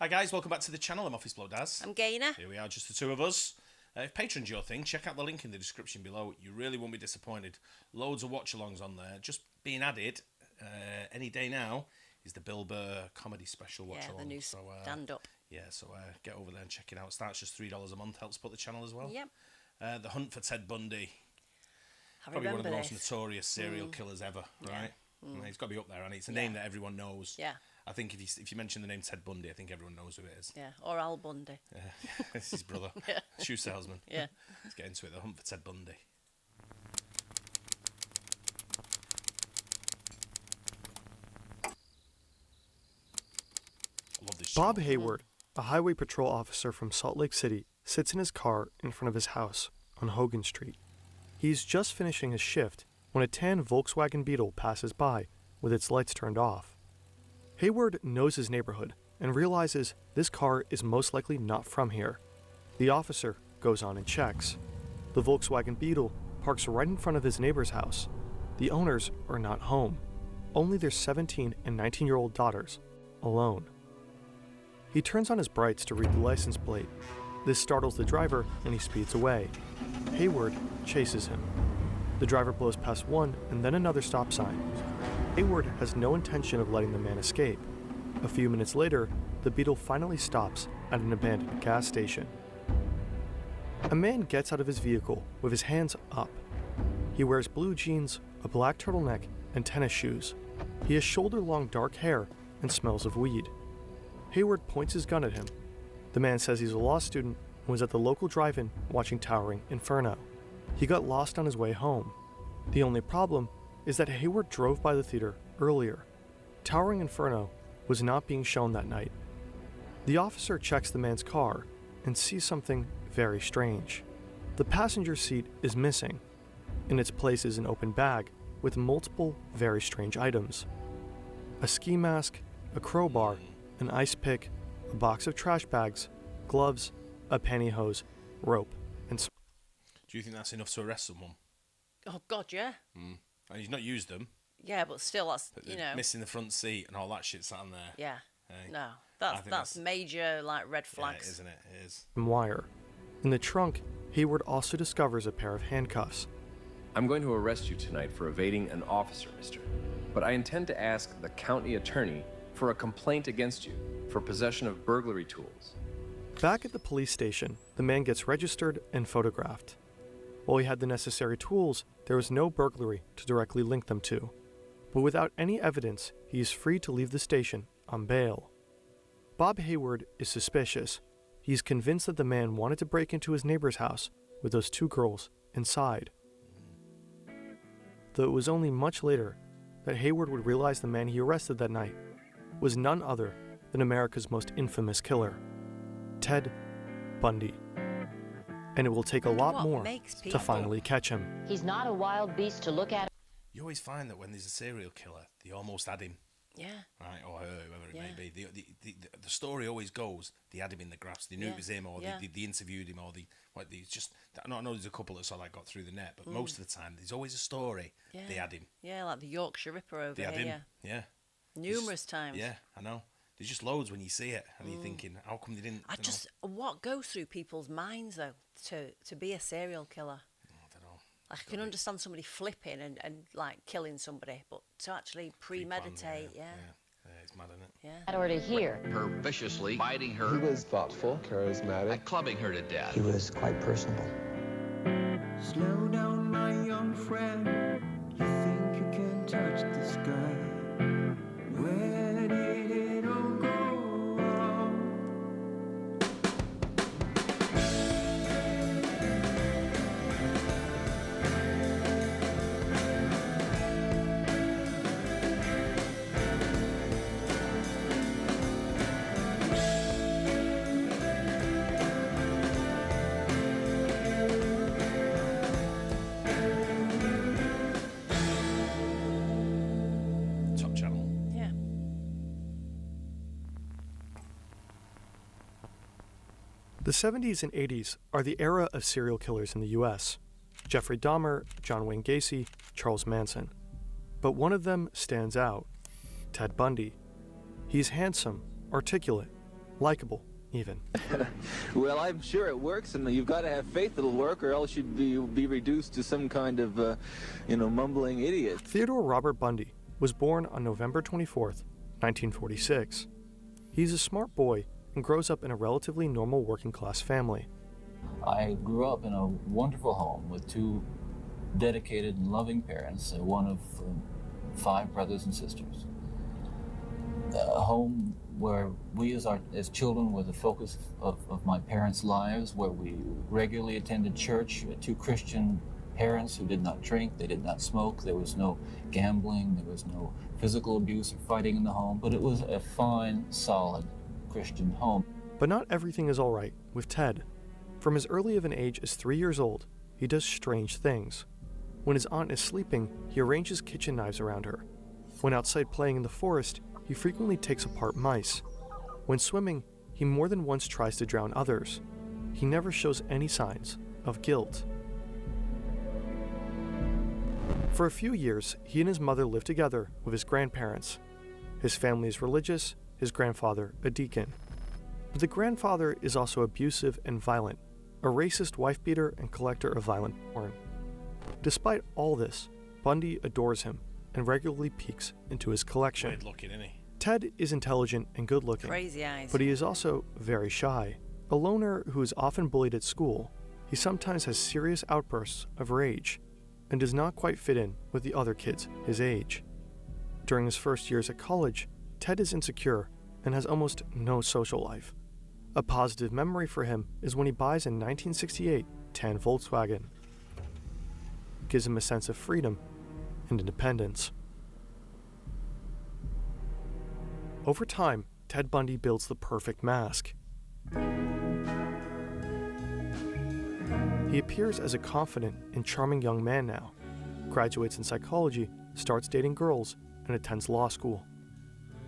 Hi guys, welcome back to the channel. I'm Office Bloke Daz. I'm Gaynor. Here we are, just the two of us. If Patreon's your thing, check out the link in the description below. You really won't be disappointed. Loads of watch-alongs on there. Just being added any day now is the Bill Burr comedy special watch-along. Yeah, the new stand-up. So get over there and check it out. It starts just $3 a month. Helps put the channel as well. Yep. The Hunt for Ted Bundy. I Probably one of the remember most notorious serial killers ever, right? Mm. He's got to be up there, and it's a name that everyone knows. Yeah. I think if you mention the name Ted Bundy, I think everyone knows who it is. Yeah, or Al Bundy. Yeah, it's his brother, shoe salesman. Yeah. Let's get into it. The Hunt for Ted Bundy. I love this Bob show. Hayward, a highway patrol officer from Salt Lake City, sits in his car in front of his house on Hogan Street. He's just finishing his shift when a tan Volkswagen Beetle passes by with its lights turned off. Hayward knows his neighborhood and realizes this car is most likely not from here. The officer goes on and checks. The Volkswagen Beetle parks right in front of his neighbor's house. The owners are not home, only their 17 and 19-year-old daughters, alone. He turns on his brights to read the license plate. This startles the driver and he speeds away. Hayward chases him. The driver blows past one and then another stop sign. Hayward has no intention of letting the man escape. A few minutes later, the Beetle finally stops at an abandoned gas station. A man gets out of his vehicle with his hands up. He wears blue jeans, a black turtleneck, and tennis shoes. He has shoulder-long dark hair and smells of weed. Hayward points his gun at him. The man says he's a law student and was at the local drive-in watching Towering Inferno. He got lost on his way home. The only problem is that Hayward drove by the theater earlier. Towering Inferno was not being shown that night. The officer checks the man's car and sees something very strange. The passenger seat is missing. In its place is an open bag with multiple very strange items. A ski mask, a crowbar, an ice pick, a box of trash bags, gloves, a pantyhose, rope, and Do you think that's enough to arrest someone? Oh, God, yeah. And he's not used them. Yeah, but still, that's, But you they're know. missing the front seat and all that shit sat on there. Yeah. Hey. No, I think that's major, like, red Yeah, flags. isn't it? It is. wire. In the trunk, Hayward also discovers a pair of handcuffs. I'm going to arrest you tonight for evading an officer, mister. But I intend to ask the county attorney for a complaint against you for possession of burglary tools. Back at the police station, the man gets registered and photographed. While he had the necessary tools, there was no burglary to directly link them to. But without any evidence, he is free to leave the station on bail. Bob Hayward is suspicious. He is convinced that the man wanted to break into his neighbor's house with those two girls inside. Though it was only much later that Hayward would realize the man he arrested that night was none other than America's most infamous killer, Ted Bundy. And it will take a lot more to finally catch him. He's not a wild beast to look at. You always find that when there's a serial killer, they almost had him, Yeah. right? Or her, whoever it may be. The story always goes, they had him in the grass. They knew it was him, or they interviewed him, or I know there's a couple that sort of got through the net, but most of the time, there's always a story. Yeah. They had him. Yeah, like the Yorkshire Ripper over They had here. him. Yeah. Numerous times. Yeah, I know. There's just loads when you see it, and you're thinking, how come they didn't? What goes through people's minds, though, to be a serial killer? I don't know. Like, I can understand somebody flipping and like killing somebody, but to actually premeditate, Yeah, it's mad, isn't it? yeah. Or to hear. Her viciously, biting her, He was thoughtful, charismatic. and clubbing her to death. He was quite personable. Slow down, my young friend. You think you can touch the sky? Where did it all go wrong? Top channel. Yeah. The 70s and 80s are the era of serial killers in the US. Jeffrey Dahmer, John Wayne Gacy, Charles Manson. But one of them stands out, Ted Bundy. He's handsome, articulate, likable even. Well, I'm sure it works, and you've got to have faith it'll work, or else you'd be reduced to some kind of, mumbling idiot. Theodore Robert Bundy was born on November 24th, 1946. He's a smart boy and grows up in a relatively normal working-class family. I grew up in a wonderful home with two dedicated and loving parents, one of 5 brothers and sisters. A home where we as children were the focus of my parents' lives, where we regularly attended church, 2 Christian parents who did not drink, they did not smoke, there was no gambling, there was no physical abuse or fighting in the home, but it was a fine, solid Christian home. But not everything is all right with Ted. From as early of an age as 3 years old, he does strange things. When his aunt is sleeping, he arranges kitchen knives around her. When outside playing in the forest, he frequently takes apart mice. When swimming, he more than once tries to drown others. He never shows any signs of guilt. For a few years, he and his mother lived together with his grandparents. His family is religious, his grandfather a deacon. But the grandfather is also abusive and violent, a racist wife-beater and collector of violent porn. Despite all this, Bundy adores him and regularly peeks into his collection. Weird looking, isn't he? Ted is intelligent and good-looking, Crazy eyes. but he is also very shy. A loner who is often bullied at school, he sometimes has serious outbursts of rage and does not quite fit in with the other kids his age. During his first years at college, Ted is insecure and has almost no social life. A positive memory for him is when he buys a 1968 tan Volkswagen. It gives him a sense of freedom and independence. Over time, Ted Bundy builds the perfect mask. He appears as a confident and charming young man now, graduates in psychology, starts dating girls, and attends law school.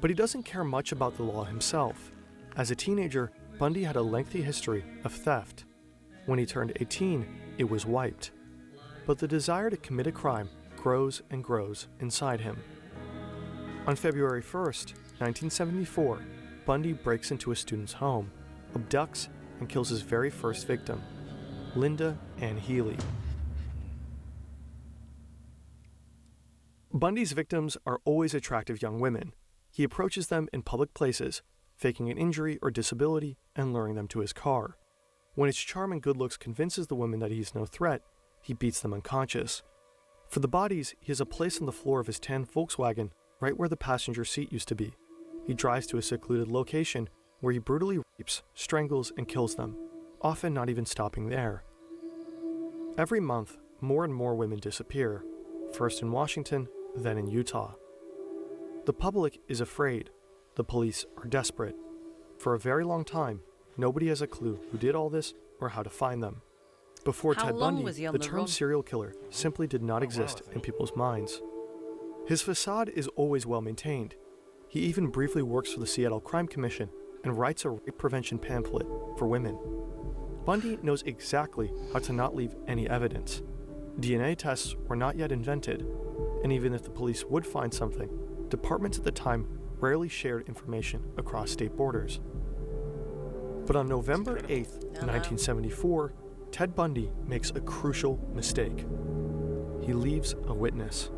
But he doesn't care much about the law himself. As a teenager, Bundy had a lengthy history of theft. When he turned 18, it was wiped. But the desire to commit a crime grows and grows inside him. On February 1st, 1974, Bundy breaks into a student's home, abducts, and kills his very first victim, Linda Ann Healy. Bundy's victims are always attractive young women. He approaches them in public places, faking an injury or disability and luring them to his car. When his charm and good looks convinces the women that he's no threat, he beats them unconscious. For the bodies, he has a place on the floor of his tan Volkswagen right where the passenger seat used to be. He drives to a secluded location where he brutally rapes, strangles, and kills them, often not even stopping there. Every month, more and more women disappear, first in Washington, then in Utah. The public is afraid. The police are desperate. For a very long time, nobody has a clue who did all this or how to find them. Before How Ted long Bundy, was he on the the term run? serial killer simply did not exist in people's minds. His facade is always well maintained. He even briefly works for the Seattle Crime Commission and writes a rape prevention pamphlet for women. Bundy knows exactly how to not leave any evidence. DNA tests were not yet invented, and even if the police would find something, departments at the time rarely shared information across state borders. But on November 8th, 1974, Ted Bundy makes a crucial mistake. He leaves a witness.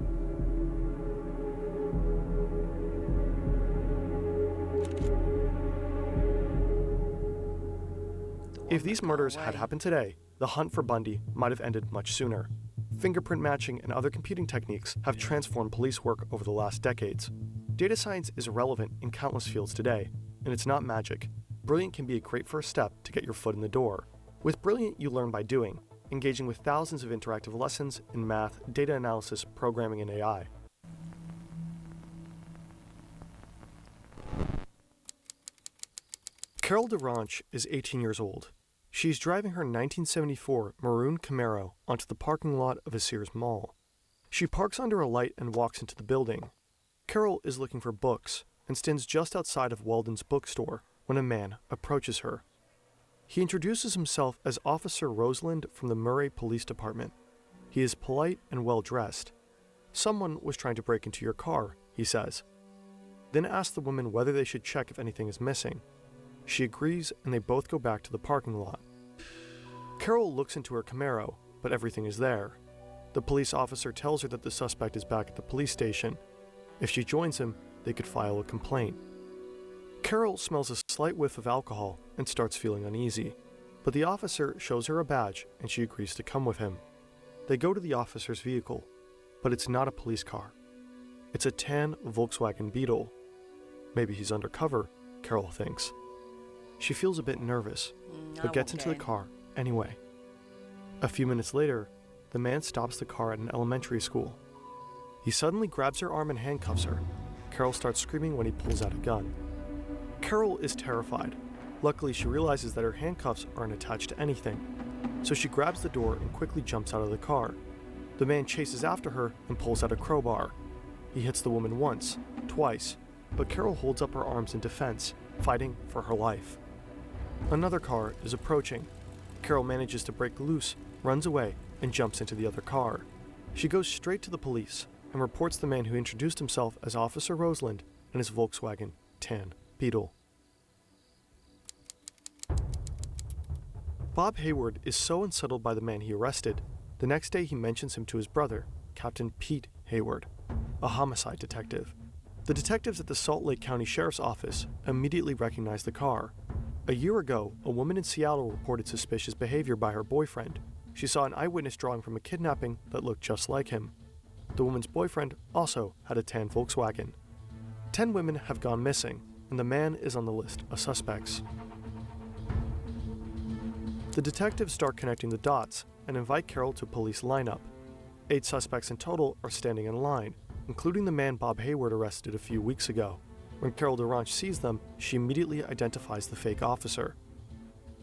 If these murders had happened today, the hunt for Bundy might have ended much sooner. Fingerprint matching and other computing techniques have transformed police work over the last decades. Data science is relevant in countless fields today, and it's not magic. Brilliant can be a great first step to get your foot in the door. With Brilliant, you learn by doing, engaging with thousands of interactive lessons in math, data analysis, programming, and AI. Carol DeRanch is 18 years old. She's driving her 1974 maroon Camaro onto the parking lot of a Sears mall. She parks under a light and walks into the building. Carol is looking for books and stands just outside of Weldon's bookstore when a man approaches her. He introduces himself as Officer Roseland from the Murray Police Department. He is polite and well-dressed. "Someone was trying to break into your car," he says. Then asks the woman whether they should check if anything is missing. She agrees and they both go back to the parking lot. Carol looks into her Camaro, but everything is there. The police officer tells her that the suspect is back at the police station. If she joins him, they could file a complaint. Carol smells a slight whiff of alcohol and starts feeling uneasy, but the officer shows her a badge and she agrees to come with him. They go to the officer's vehicle, but it's not a police car. It's a tan Volkswagen Beetle. Maybe he's undercover, Carol thinks. She feels a bit nervous, but gets into the car anyway. A few minutes later, the man stops the car at an elementary school. He suddenly grabs her arm and handcuffs her. Carol starts screaming when he pulls out a gun. Carol is terrified. Luckily, she realizes that her handcuffs aren't attached to anything, so she grabs the door and quickly jumps out of the car. The man chases after her and pulls out a crowbar. He hits the woman once, twice, but Carol holds up her arms in defense, fighting for her life. Another car is approaching. Carol manages to break loose, runs away, and jumps into the other car. She goes straight to the police and reports the man who introduced himself as Officer Roseland and his Volkswagen tan Beetle. Bob Hayward is so unsettled by the man he arrested, the next day he mentions him to his brother, Captain Pete Hayward, a homicide detective. The detectives at the Salt Lake County Sheriff's Office immediately recognize the car. A year ago, a woman in Seattle reported suspicious behavior by her boyfriend. She saw an eyewitness drawing from a kidnapping that looked just like him. The woman's boyfriend also had a tan Volkswagen. 10 women have gone missing, and the man is on the list of suspects. The detectives start connecting the dots and invite Carol to a police lineup. 8 suspects in total are standing in line, including the man Bob Hayward arrested a few weeks ago. When Carol DeRanche sees them, she immediately identifies the fake officer.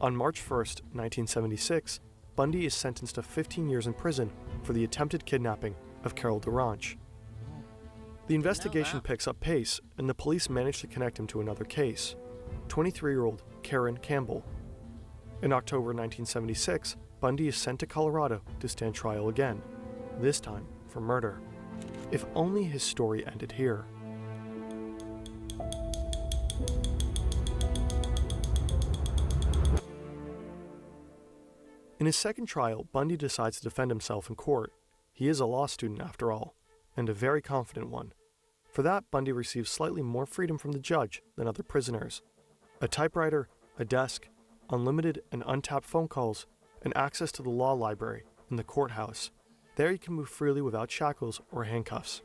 On March 1st, 1976, Bundy is sentenced to 15 years in prison for the attempted kidnapping of Carol DeRanche. The investigation picks up pace, and the police manage to connect him to another case, 23-year-old Karen Campbell. In October 1976, Bundy is sent to Colorado to stand trial again, this time for murder. If only his story ended here. In his second trial, Bundy decides to defend himself in court. He is a law student after all, and a very confident one. For that, Bundy receives slightly more freedom from the judge than other prisoners. A typewriter, a desk, unlimited and untapped phone calls, and access to the law library in the courthouse. There he can move freely without shackles or handcuffs.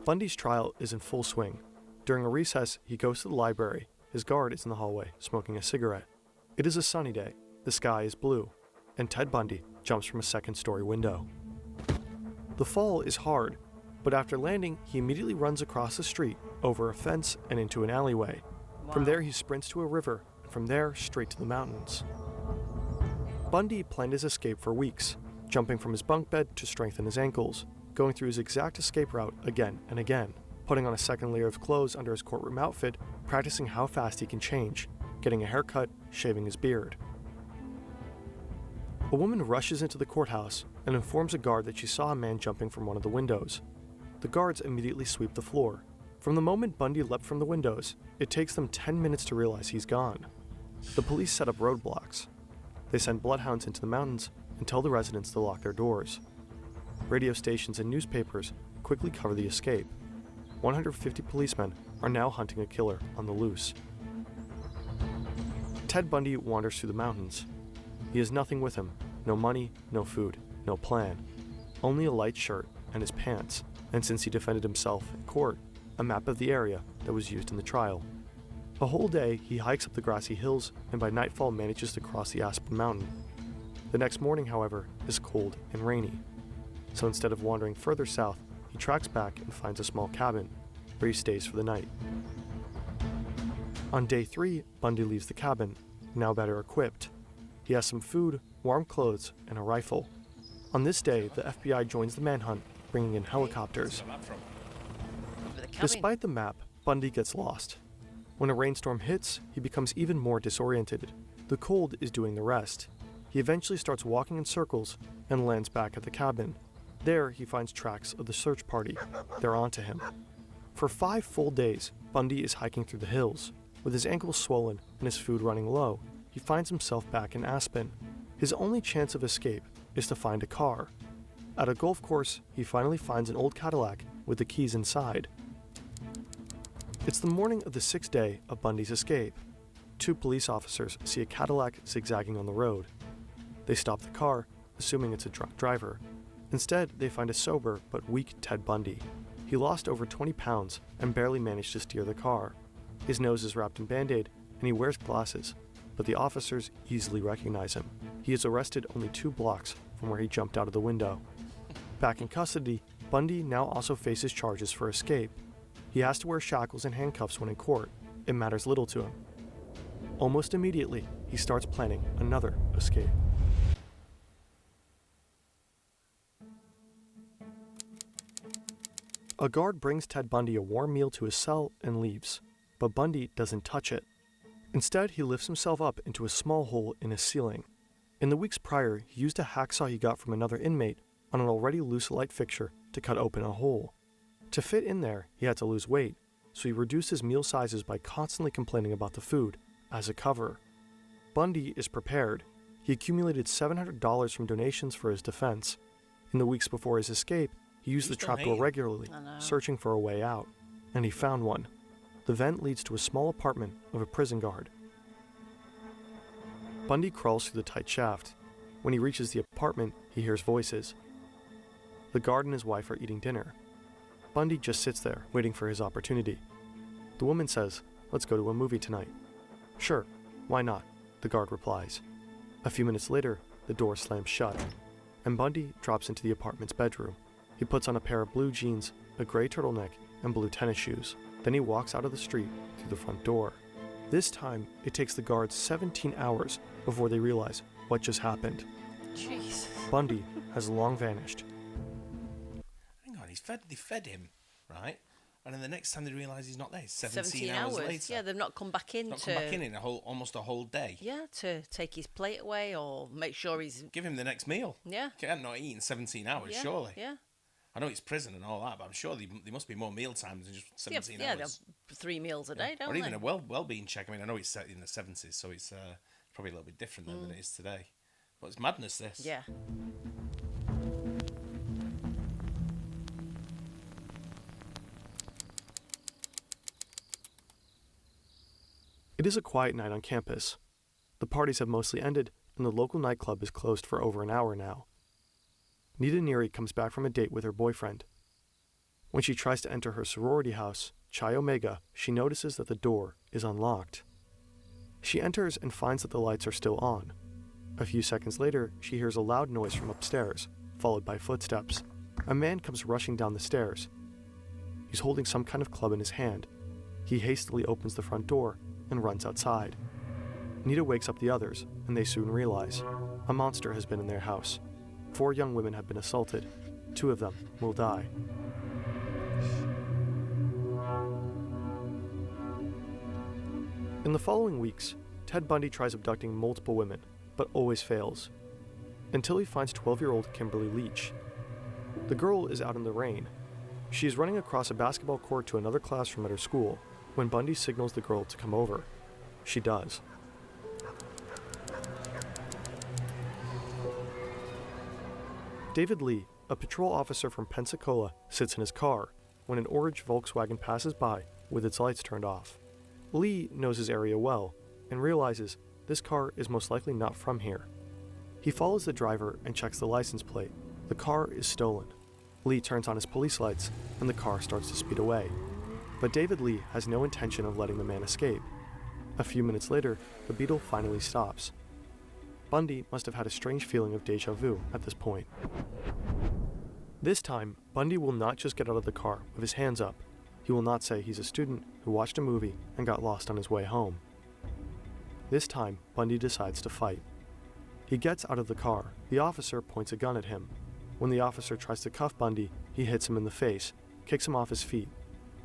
Bundy's trial is in full swing. During a recess, he goes to the library. His guard is in the hallway, smoking a cigarette. It is a sunny day, the sky is blue, and Ted Bundy jumps from a second-story window. The fall is hard, but after landing, he immediately runs across the street, over a fence, and into an alleyway. Wow. From there, he sprints to a river, and from there, straight to the mountains. Bundy planned his escape for weeks, jumping from his bunk bed to strengthen his ankles, going through his exact escape route again and again, putting on a second layer of clothes under his courtroom outfit, practicing how fast he can change, getting a haircut, shaving his beard. A woman rushes into the courthouse and informs a guard that she saw a man jumping from one of the windows. The guards immediately sweep the floor. From the moment Bundy leapt from the windows, it takes them 10 minutes to realize he's gone. The police set up roadblocks. They send bloodhounds into the mountains and tell the residents to lock their doors. Radio stations and newspapers quickly cover the escape. 150 policemen are now hunting a killer on the loose. Ted Bundy wanders through the mountains. He has nothing with him, no money, no food, no plan, only a light shirt and his pants, and since he defended himself in court, a map of the area that was used in the trial. A whole day, he hikes up the grassy hills and by nightfall manages to cross the Aspen Mountain. The next morning, however, is cold and rainy. So instead of wandering further south, he tracks back and finds a small cabin, where he stays for the night. On day 3, Bundy leaves the cabin, now better equipped. He has some food, warm clothes, and a rifle. On this day, the FBI joins the manhunt, bringing in helicopters. Despite the map, Bundy gets lost. When a rainstorm hits, he becomes even more disoriented. The cold is doing the rest. He eventually starts walking in circles and lands back at the cabin. There, he finds tracks of the search party. They're onto him. For 5 full days, Bundy is hiking through the hills, With his ankles swollen and his food running low, he finds himself back in Aspen. His only chance of escape is to find a car. At a golf course, he finally finds an old Cadillac with the keys inside. It's the morning of the 6th day of Bundy's escape. 2 police officers see a Cadillac zigzagging on the road. They stop the car, assuming it's a drunk driver. Instead, they find a sober but weak Ted Bundy. He lost over 20 pounds and barely managed to steer the car. His nose is wrapped in Band-Aid and he wears glasses, but the officers easily recognize him. He is arrested only 2 blocks from where he jumped out of the window. Back in custody, Bundy now also faces charges for escape. He has to wear shackles and handcuffs when in court. It matters little to him. Almost immediately, he starts planning another escape. A guard brings Ted Bundy a warm meal to his cell and leaves, but Bundy doesn't touch it. Instead, he lifts himself up into a small hole in his ceiling. In the weeks prior, he used a hacksaw he got from another inmate on an already loose light fixture to cut open a hole. To fit in there, he had to lose weight, so he reduced his meal sizes by constantly complaining about the food as a cover. Bundy is prepared. He accumulated $700 from donations for his defense. In the weeks before his escape, he used the trapdoor regularly, searching for a way out, and he found one. The vent leads to a small apartment of a prison guard. Bundy crawls through the tight shaft. When he reaches the apartment, he hears voices. The guard and his wife are eating dinner. Bundy just sits there, waiting for his opportunity. The woman says, "Let's go to a movie tonight." "Sure, why not?" the guard replies. A few minutes later, the door slams shut, and Bundy drops into the apartment's bedroom. He puts on a pair of blue jeans, a gray turtleneck, and blue tennis shoes. Then he walks out of the street through the front door. This time, it takes the guards 17 hours before they realize what just happened. Jeez. Bundy has long vanished. Hang on, they fed him, right? And then the next time they realise he's not there, it's 17 hours later. Yeah, they've not come back in Not come back in almost a whole day. Yeah, to take his plate away or make sure he's... Give him the next meal. Yeah. Can't not eat in 17 hours, Yeah, surely. yeah. I know it's prison and all that, but I'm sure there must be more meal times than just 17 Yeah, they hours. have 3 meals a day, don't Or they? even a well-being check. I mean, I know it's set in the 70s, so it's probably a little bit different than it is today. But it's madness, this. Yeah. It is a quiet night on campus. The parties have mostly ended, and the local nightclub is closed for over an hour now. Nita Neary comes back from a date with her boyfriend. When she tries to enter her sorority house, Chi Omega, she notices that the door is unlocked. She enters and finds that the lights are still on. A few seconds later, she hears a loud noise from upstairs, followed by footsteps. A man comes rushing down the stairs. He's holding some kind of club in his hand. He hastily opens the front door and runs outside. Nita wakes up the others, and they soon realize a monster has been in their house. 4 young women have been assaulted. 2 of them will die. In the following weeks, Ted Bundy tries abducting multiple women, but always fails, until he finds 12-year-old Kimberly Leach. The girl is out in the rain. She is running across a basketball court to another classroom at her school when Bundy signals the girl to come over. She does. David Lee, a patrol officer from Pensacola, sits in his car when an orange Volkswagen passes by with its lights turned off. Lee knows his area well and realizes this car is most likely not from here. He follows the driver and checks the license plate. The car is stolen. Lee turns on his police lights and the car starts to speed away. But David Lee has no intention of letting the man escape. A few minutes later, the Beetle finally stops. Bundy must have had a strange feeling of déjà vu at this point. This time, Bundy will not just get out of the car with his hands up. He will not say he's a student who watched a movie and got lost on his way home. This time, Bundy decides to fight. He gets out of the car. The officer points a gun at him. When the officer tries to cuff Bundy, he hits him in the face, kicks him off his feet.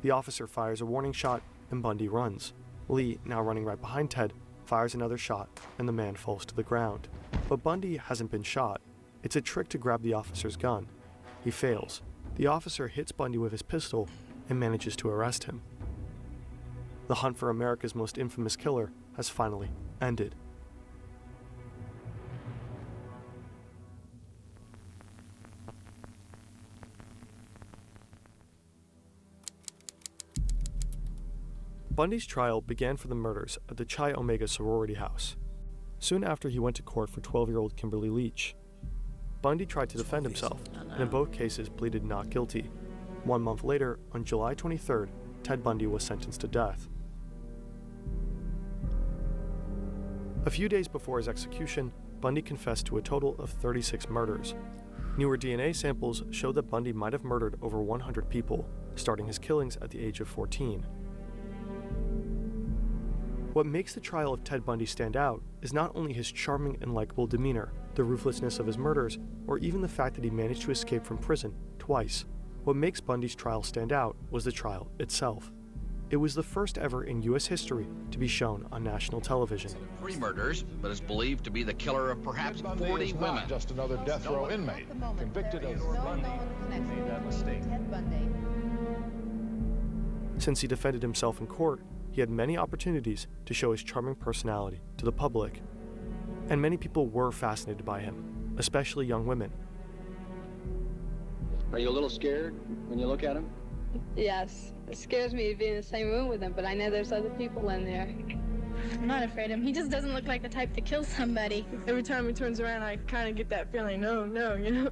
The officer fires a warning shot, and Bundy runs. Lee, now running right behind Ted, fires another shot, and the man falls to the ground. But Bundy hasn't been shot. It's a trick to grab the officer's gun. He fails. The officer hits Bundy with his pistol and manages to arrest him. The hunt for America's most infamous killer has finally ended. Bundy's trial began for the murders at the Chi Omega sorority house. Soon after, he went to court for 12-year-old Kimberly Leach. Bundy tried to defend himself, and in both cases pleaded not guilty. 1 month later, on July 23rd, Ted Bundy was sentenced to death. A few days before his execution, Bundy confessed to a total of 36 murders. Newer DNA samples showed that Bundy might have murdered over 100 people, starting his killings at the age of 14. What makes the trial of Ted Bundy stand out is not only his charming and likable demeanor, the ruthlessness of his murders, or even the fact that he managed to escape from prison twice. What makes Bundy's trial stand out was the trial itself. It was the first ever in U.S. history to be shown on national television. 3 murders, but is believed to be the killer of perhaps 40 women. Just another death row inmate convicted of Bundy made that mistake. Since he defended himself in court, he had many opportunities to show his charming personality to the public. And many people were fascinated by him, especially young women. Are you a little scared when you look at him? Yes. It scares me to be in the same room with him, but I know there's other people in there. I'm not afraid of him. He just doesn't look like the type to kill somebody. Every time he turns around, I kind of get that feeling, no, he's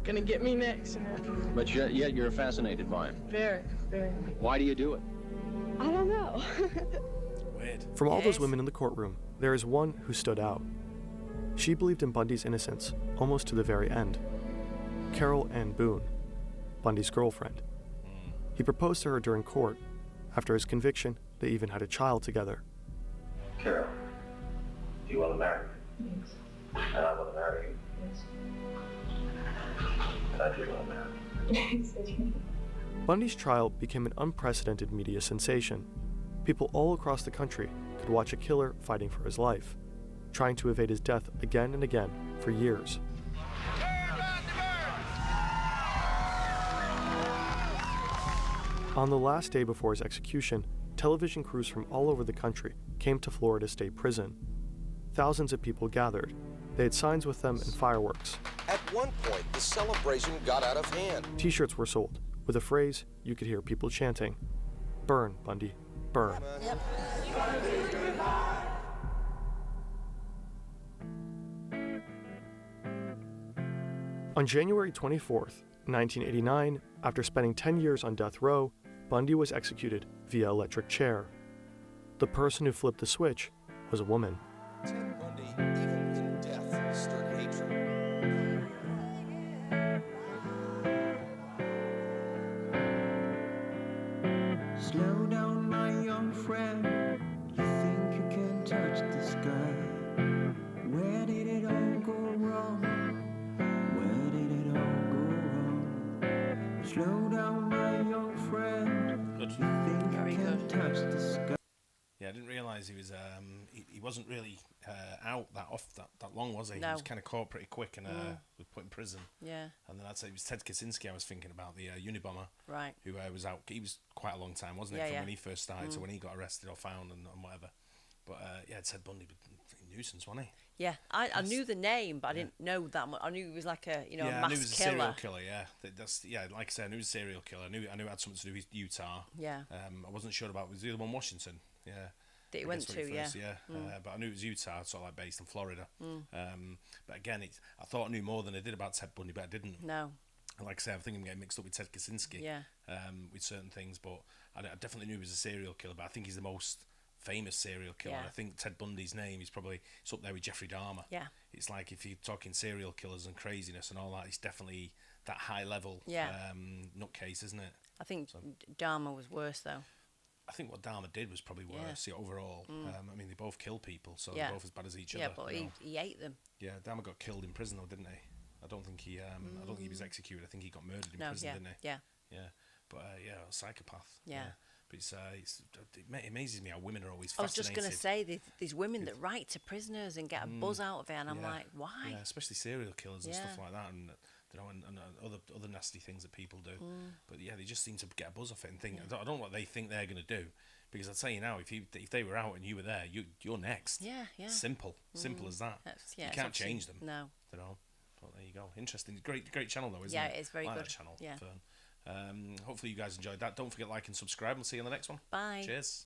gonna get me next, But yet you're fascinated by him. Very, very. Why do you do it? I don't know. Weird. From all those women in the courtroom, there is one who stood out. She believed in Bundy's innocence almost to the very end. Carol Ann Boone, Bundy's girlfriend. He proposed to her during court. After his conviction, they even had a child together. Carol, do you want to marry me? Yes. And I want to marry you? Yes. And I do want to marry you. Bundy's trial became an unprecedented media sensation. People all across the country could watch a killer fighting for his life, trying to evade his death again and again for years. On the last day before his execution, television crews from all over the country came to Florida State Prison. Thousands of people gathered. They had signs with them and fireworks. At one point, the celebration got out of hand. T-shirts were sold. With a phrase, you could hear people chanting, "Burn, Bundy, burn." Yep. On January 24th, 1989, after spending 10 years on death row, Bundy was executed via electric chair. The person who flipped the switch was a woman. Ted Bundy, even in death, stirred hatred. Slow down, my young friend. You think you can touch the sky? Where did it all go wrong? Where did it all go wrong? Slow down, my young friend. Good. You think you can touch the sky? Yeah, I didn't realise he was. He wasn't really out that long, was he? No. He was kind of caught pretty quick and was put in prison. Yeah. And then I'd say it was Ted Kaczynski I was thinking about, the Unabomber. Right. Who was out. He was quite a long time, wasn't he? Yeah, From yeah. when he first started to when he got arrested or found and whatever. But yeah, Ted Bundy, nuisance, wasn't he? Yeah, I knew the name, but I didn't know that much. I knew he was like a Yeah, a I knew mass he was a killer. serial killer. Yeah, that's like I said, I knew he was a serial killer. I knew it had something to do with Utah. Yeah. I wasn't sure about was the other one Washington. Yeah. That he I went guess when to, he first, yeah. but I knew it was Utah, sort of like based in Florida. But again, I thought I knew more than I did about Ted Bundy, but I didn't. No. And like I say, I think I'm getting mixed up with Ted Kaczynski. Yeah. With certain things, but I definitely knew he was a serial killer. But I think he's the most famous serial killer. Yeah. I think Ted Bundy's name is probably it's up there with Jeffrey Dahmer. Yeah. It's like if you're talking serial killers and craziness and all that, it's definitely that high level nutcase, isn't it? I think Dahmer was worse though. I think what Dahmer did was probably worse. Yeah, overall, I mean, they both kill people, so they're both as bad as each other. Yeah, but he ate them. Yeah, Dahmer got killed in prison though, didn't he? I don't think he. I don't think he was executed. I think he got murdered in prison, didn't he? Yeah. Yeah, but a psychopath. Yeah. But it amazes me how women are always I was fascinated. just going to say, these women that write to prisoners and get a buzz out of it, and I'm like, why? Yeah, especially serial killers and stuff like that, and and other nasty things that people do. But yeah, they just seem to get a buzz off it and think. I don't know what they think they're going to do, Because I'd say you now, if they were out and you were there, you're next. Yeah. Simple as that. You can't change them. No. You know. But there you go. Interesting. Great channel though, isn't it? Yeah, it is very good. That channel. Yeah. Hopefully you guys enjoyed that. Don't forget to like and subscribe. We'll see you on the next one. Bye. Cheers.